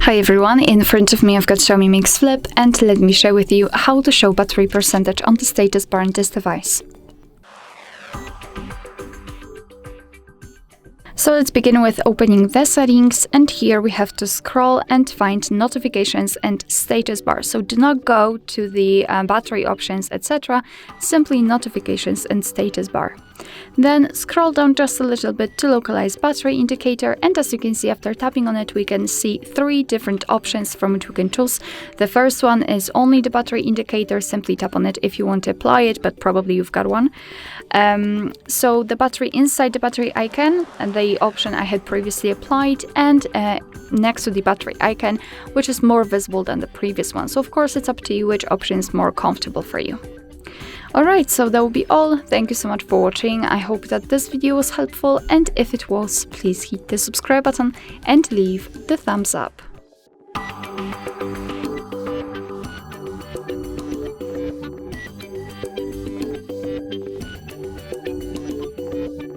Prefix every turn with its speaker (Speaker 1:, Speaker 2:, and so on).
Speaker 1: Hi everyone, in front of me I've got Xiaomi Mix Flip, and let me share with you how to show battery percentage on the status bar on this device. So let's begin with opening the settings, and here we have to scroll and find notifications and status bar. So do not go to the battery options, etc. Simply notifications and status bar. Then scroll down just a little bit to localize battery indicator, and as you can see, after tapping on it we can see 3 different options from which we can choose. The first one is only the battery indicator. Simply tap on it if you want to apply it, but probably you've got one. So the battery inside the battery icon, and the option I had previously applied, and next to the battery icon, which is more visible than the previous one. So of course it's up to you which option is more comfortable for you. Alright, so that will be all. Thank you so much for watching. I hope that this video was helpful, and if it was, please hit the subscribe button and leave the thumbs up.